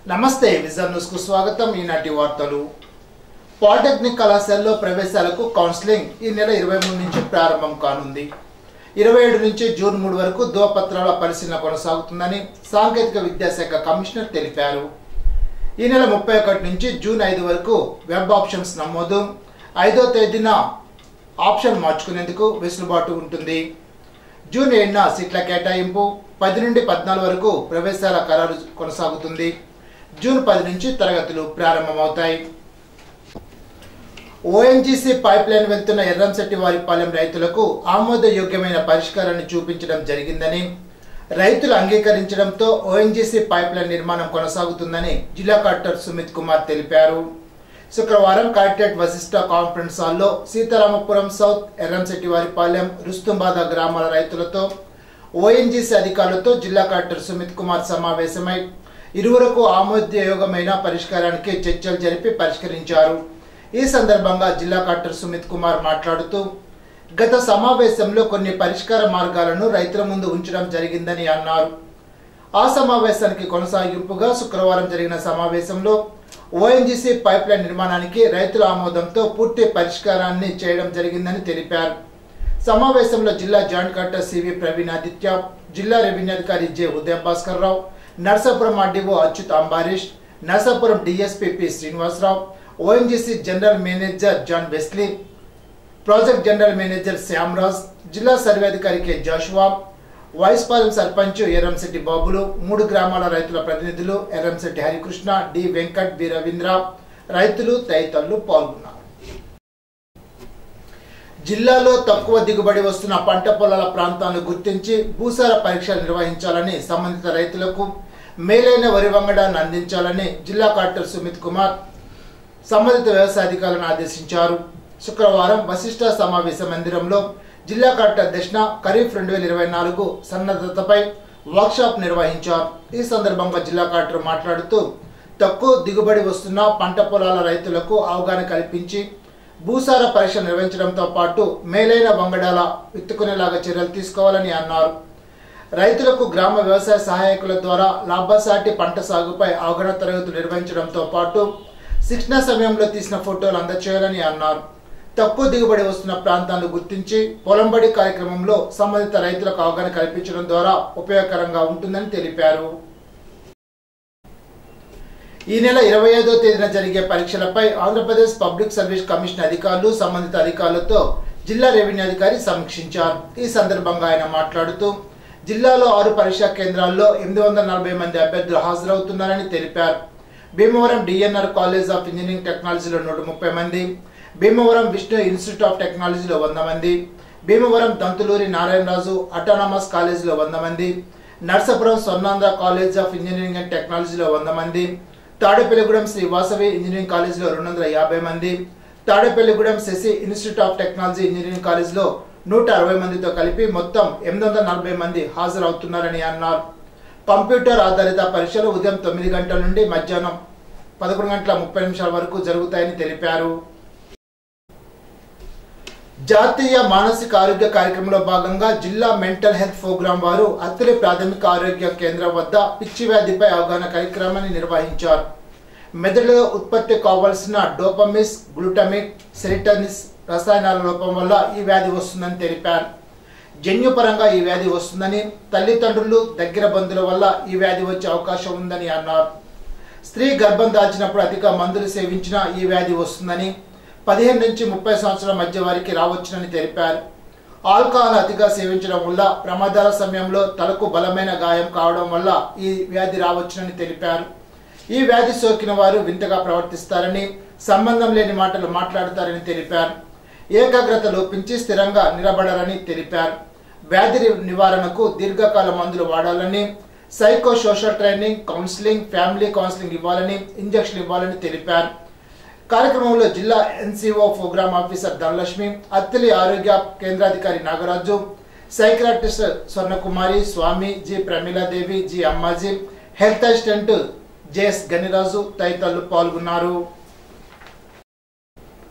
నమస్తే vision news కు స్వాగతం. ఈనాటి వార్తలు. పాలిటెక్నిక్ కళాశాలలో ప్రవేశాలకు కౌన్సిలింగ్ ఈ నెల 23 నుంచి ప్రారంభం కానుంది. 27 నుంచి జూన్ 3 వరకు ధ్రువపత్రాల పరిశీలన కొనసాగుతుందని సాంకేతిక విద్యాశాఖ కమిషనర్ తెలిపారు. ఈ నెల 31 నుంచి జూన్ 5 వరకు వెబ్ ఆప్షన్స్ నమోదు, 5వ తేదీన ఆప్షన్ మార్చుకునేందుకు వెసులుబాటు ఉంటుంది. జూన్ 7న సీట్ల కేటాయింపు, 10 నుండి 14 వరకు ప్రవేశాల ఖరారు కొనసాగుతుంది. జూన్ 10 నుంచి తరగతులు ప్రారంభమవుతాయి. ఓఎన్జీసీ పైప్ లైన్ వెళ్తున్న ఎర్రంశెట్టివారిపాలెం రైతులకు ఆమోదయోగ్యమైన పరిష్కారాన్ని చూపించడం జరిగిందని, రైతులు అంగీకరించడంతో ఓఎన్జీసీ పైప్ లైన్ నిర్మాణం కొనసాగుతుందని జిల్లా కలెక్టర్ సుమిత్ కుమార్ తెలిపారు. శుక్రవారం కలెక్టరేట్ వశిష్ట కాన్ఫరెన్స్ హాల్లో సీతారామపురం సౌత్, ఎర్రంశెట్టివారిపాలెం, రుస్తుంబాద గ్రామాల రైతులతో ఓఎన్జీసీ అధికారులతో జిల్లా కలెక్టర్ సుమిత్ కుమార్ సమావేశమై ఇరువురకు ఆమోదయోగమైన పరిష్కారానికి చర్చలు జరిపి పరిష్కరించారు. ఈ సందర్భంగా జిల్లా కలెక్టర్ సుమిత్ కుమార్ మాట్లాడుతూ, గత సమావేశంలో కొన్ని పరిష్కార మార్గాలను రైతుల ముందు ఉంచడం జరిగిందని అన్నారు. ఆ సమావేశానికి కొనసాగింపుగా శుక్రవారం జరిగిన సమావేశంలో ఓఎన్జీసీ పైప్ లైన్ నిర్మాణానికి రైతుల ఆమోదంతో పూర్తి పరిష్కారాన్ని చేయడం జరిగిందని తెలిపారు. సమావేశంలో జిల్లా joint collector CV Praveen Aditya, జిల్లా రెవెన్యూ అధికారి J Uday Bhaskar Rao, Narsapuram RDO Achyut Ambarish, Narsapuram DSP P Srinivasarao, ONGC general manager John Wesley, project general manager Shyamraj, జిల్లా సర్వే అధికారి కె జాషువా, వైస్పాలెం సర్పంచ్ ఎర్రంశెట్టి బాబులు, 3 గ్రామాల రైతుల ప్రతినిధులు ఎర్రంశెట్టి హరికృష్ణ, డి వెంకట్, బి రవీంద్ర, రైతులు తదితరులు పాల్గొన్నారు. జిల్లాలో తక్కువ దిగుబడి వస్తున్న పంట పొలాల ప్రాంతాలను గుర్తించి భూసార పరీక్షలు నిర్వహించాలని, సంబంధిత రైతులకు మేలైన వరి వంగడాన్ని అందించాలని జిల్లా కలెక్టర్ సుమిత్ కుమార్ సంబంధిత వ్యవసాయ అధికారులను ఆదేశించారు. శుక్రవారం వశిష్ట సమావేశ మందిరంలో జిల్లా కలెక్టర్ అధ్యక్షన ఖరీఫ్ 2024 సన్నద్ధతపై వర్క్షాప్ నిర్వహించారు. ఈ సందర్భంగా జిల్లా కలెక్టర్ మాట్లాడుతూ, తక్కువ దిగుబడి వస్తున్న పంట పొలాల రైతులకు అవగాహన కల్పించి భూసార పరీక్ష నిర్వహించడంతో పాటు మేలైన వంగడాల విత్తుకునేలాగా చర్యలు తీసుకోవాలని అన్నారు. రైతులకు గ్రామ వ్యవసాయ సహాయకుల ద్వారా లాభసాటి పంట సాగుపై అవగాహన తరగతులు నిర్వహించడంతో పాటు శిక్షణ సమయంలో తీసిన ఫోటోలు అందజేయాలని అన్నారు. తక్కువ దిగుబడి వస్తున్న ప్రాంతాలను గుర్తించి పొలంబడి కార్యక్రమంలో సంబంధిత రైతులకు అవగాహన కల్పించడం ద్వారా ఉపయోగకరంగా ఉంటుందని తెలిపారు. ఈ నెల 25వ తేదీన జరిగే పరీక్షలపై ఆంధ్రప్రదేశ్ పబ్లిక్ సర్వీస్ కమిషన్ అధికారులు సంబంధిత అధికారులతో జిల్లా రెవెన్యూ అధికారి సమీక్షించారు. ఈ సందర్భంగా ఆయన మాట్లాడుతూ, జిల్లాలో 6 పరీక్షా కేంద్రాల్లో 840 మంది అభ్యర్థులు హాజరవుతున్నారని తెలిపారు. Bhimavaram DNR college of engineering టెక్నాలజీలో 130 మంది, భీమవరం విష్ణు ఇన్స్టిట్యూట్ ఆఫ్ టెక్నాలజీలో 100 మంది, భీమవరం దంతులూరి నారాయణరాజు అటానమస్ కాలేజీలో 100 మంది, Narsapuram Swarnandhra college of engineering and టెక్నాలజీలో 100 మంది, తాడేపల్లిగూడెం శ్రీ వాసవి ఇంజనీరింగ్ కాలేజీలో 250 మంది, Tadepalligudem Sasi institute of technology engineering కాలేజీలో 160 మందితో కలిపి మొత్తం 840 మంది హాజరవుతున్నారని అన్నారు. కంప్యూటర్ ఆధారిత పరీక్షలు ఉదయం 9 గంటల నుండి మధ్యాహ్నం 11:30 వరకు జరుగుతాయని తెలిపారు. జాతీయ మానసిక ఆరోగ్య కార్యక్రమంలో భాగంగా జిల్లా మెంటల్ హెల్త్ ప్రోగ్రాం వారు అత్తిలి ప్రాథమిక ఆరోగ్య కేంద్రం వద్ద పిచ్చి వ్యాధిపై అవగాహన కార్యక్రమాన్ని నిర్వహించారు. మెదడులో ఉత్పత్తి కావాల్సిన డోపమిన్, గ్లూటమిక్, సెరిటోనిన్ రసాయనాల లోపం వల్ల ఈ వ్యాధి వస్తుందని తెలిపారు. జన్యుపరంగా ఈ వ్యాధి వస్తుందని, తల్లిదండ్రులు, దగ్గర బంధువుల వల్ల ఈ వ్యాధి వచ్చే అవకాశం ఉందని అన్నారు. స్త్రీ గర్భం దాల్చినప్పుడు అధిక మందులు సేవించినా ఈ వ్యాధి వస్తుందని, 15 నుంచి 30 సంవత్సరాల మధ్య వారికి రావచ్చునని తెలిపారు. ఆల్కహాల్ అతిగా సేవించడం వల్ల ప్రమాదాల సమయంలో తలకు బలమైన గాయం కావడం వల్ల ఈ వ్యాధి రావచ్చునని తెలిపారు. ఈ వ్యాధి సోకిన వారు వింతగా ప్రవర్తిస్తారని, సంబంధం లేని మాటలు మాట్లాడతారని తెలిపారు. ఏకాగ్రత లోపించి స్థిరంగా నిలబడాలని తెలిపారు. వ్యాధి నివారణకు దీర్ఘకాల మందులు వాడాలని, psycho social training, counselling, family counselling ఇవ్వాలని, ఇంజెక్షన్ ఇవ్వాలని తెలిపారు. కార్యక్రమంలో జిల్లా NCO programme officer Dhanalakshmi, Attili ఆరోగ్య కేంద్రాధికారి Nagaraju, psychiatrist Swarnakumari, Swami, G Pramiladevi, G Ammaji, health assistant JS Ganiraju తదితరులు పాల్గొన్నారు.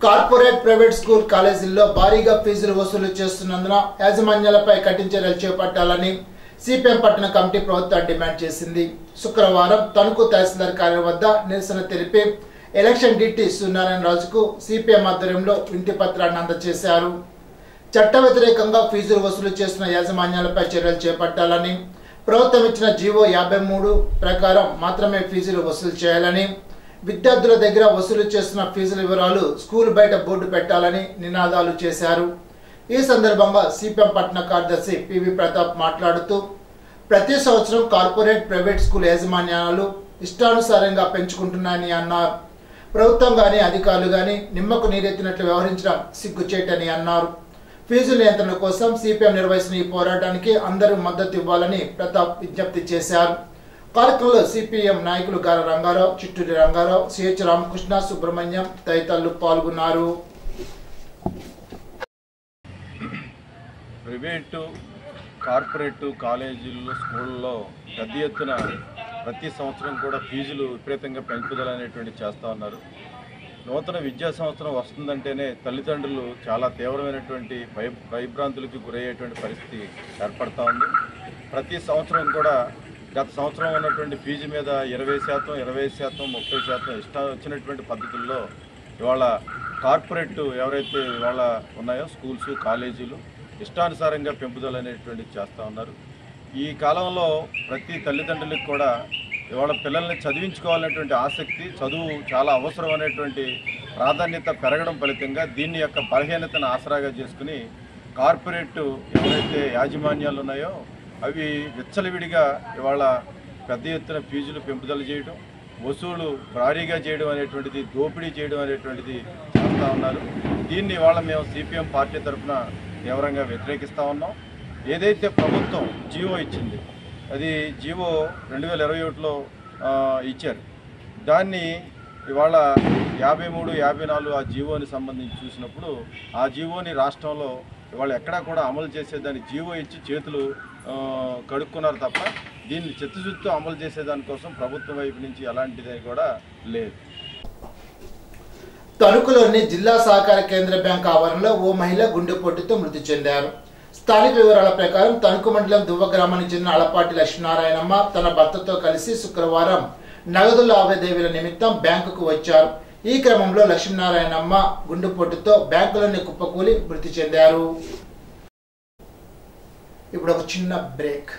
కార్పొరేట్ ప్రైవేట్ స్కూల్ కాలేజీల్లో భారీగా ఫీజులు వసూలు చేస్తున్నందున యాజమాన్యాలపై కఠిన చర్యలు చేపట్టాలని సిపిఎం పట్టణ కమిటీ ప్రభుత్వం డిమాండ్ చేసింది. శుక్రవారం తణుకు తహసీల్దార్ కార్యాలయం వద్ద నిరసన తెలిపి ఎలక్షన్ డిటి సూర్యనారాయణ రాజుకు సిపిఎం ఆధ్వర్యంలో వినతి పత్రాన్ని అందజేశారు. చట్ట వ్యతిరేకంగా ఫీజులు వసూలు చేస్తున్న యాజమాన్యాలపై చర్యలు చేపట్టాలని, ప్రభుత్వం ఇచ్చిన జీవో 53 ప్రకారం మాత్రమే ఫీజులు వసూలు చేయాలని, విద్యార్థుల దగ్గర వసూలు చేస్తున్న ఫీజుల వివరాలు స్కూల్ బయట బోర్డు పెట్టాలని నినాదాలు చేశారు. ఈ సందర్భంగా సిపిఎం పట్టణ కార్యదర్శి పివి ప్రతాప్ మాట్లాడుతూ ప్రతి సంవత్సరం కార్పొరేట్ ప్రైవేట్ స్కూల్ యాజమాన్యాలు ఇష్టానుసారంగా పెంచుకుంటున్నాయని అన్నారు. ప్రభుత్వం గాని అధికారులు గాని నిమ్మకు నీరెత్తినట్లు వ్యవహరించడం సిగ్గుచేటని అన్నారు. ఫీజు నియంత్రణ కోసం సిపిఎం నిర్వహిస్తున్న ఈ పోరాటానికి అందరూ మద్దతు ఇవ్వాలని ప్రతాప్ విజ్ఞప్తి చేశారు. కార్యక్రమంలో సిపిఎం నాయకులు గార రంగారావు, చిట్టూరి రంగారావు, సిహెచ్ రామకృష్ణ, సుబ్రహ్మణ్యం తదితరులు పాల్గొన్నారు. ప్రైవేటు కార్పొరేటు కాలేజీల్లో స్కూళ్ళలో పెద్ద ఎత్తున ప్రతి సంవత్సరం కూడా ఫీజులు విపరీతంగా పెంపుదల అనేటువంటి చేస్తూ ఉన్నారు. నూతన విద్యా సంవత్సరం వస్తుందంటేనే తల్లిదండ్రులు చాలా తీవ్రమైనటువంటి భయభ్రాంతులకు గురయ్యేటువంటి పరిస్థితి ఏర్పడుతూ ఉంది. ప్రతి సంవత్సరం కూడా గత సంవత్సరం ఉన్నటువంటి ఫీజు మీద 20%, 25%, 30% ఇష్టం వచ్చినటువంటి పద్ధతుల్లో ఇవాళ కార్పొరేట్ ఎవరైతే ఇవాళ ఉన్నాయో స్కూల్స్, కాలేజీలు ఇష్టానుసారంగా పెంపుదల అనేటువంటిది చేస్తూ ఉన్నారు. ఈ కాలంలో ప్రతి తల్లిదండ్రులకు కూడా ఇవాళ పిల్లల్ని చదివించుకోవాలనేటువంటి ఆసక్తి, చదువు చాలా అవసరం అనేటువంటి ప్రాధాన్యత పెరగడం ఫలితంగా దీన్ని యొక్క బలహీనతను ఆసరాగా చేసుకుని కార్పొరేట్ ఎవరైతే యాజమాన్యాలు ఉన్నాయో అవి విచ్చలవిడిగా ఇవాళ పెద్ద ఎత్తున ఫీజులు పెంపుదల చేయడం, వసూలు భారీగా చేయడం అనేటువంటిది, దోపిడీ చేయడం అనేటువంటిది చేస్తూ ఉన్నారు. దీన్ని ఇవాళ మేము సిపిఎం పార్టీ తరఫున తీవ్రంగా వ్యతిరేకిస్తూ ఉన్నాం. ఏదైతే ప్రభుత్వం జీవో ఇచ్చింది, అది జీవో 2021లో ఇచ్చారు. దాన్ని ఇవాళ 53, 54 ఆ జీవోని సంబంధించి చూసినప్పుడు ఆ జీవోని రాష్ట్రంలో ఇవాళ ఎక్కడా కూడా అమలు చేసేదాన్ని జీవో ఇచ్చి చేతులు కడుక్కున్నారు తప్ప దీన్ని చిత్తశుద్ధితో అమలు చేసేదానికోసం ప్రభుత్వం వైపు నుంచి ఎలాంటిది కూడా లేదు. తణుకులోని జిల్లా సహకార కేంద్ర బ్యాంక్ ఆవరణలో ఓ మహిళ గుండెపోటుతో మృతి చెందారు. స్థానిక వివరాల ప్రకారం తణుకు మండలం దువ్వ గ్రామానికి చెందిన అలపాటి లక్ష్మీనారాయణమ్మ తన భర్తతో కలిసి శుక్రవారం నగదు లావాదేవీల నిమిత్తం బ్యాంకుకు వచ్చారు. ఈ క్రమంలో లక్ష్మీనారాయణమ్మ గుండెపోటుతో బ్యాంకులోని కుప్పకూలి మృతి చెందారు. ఇప్పుడు ఒక చిన్న బ్రేక్.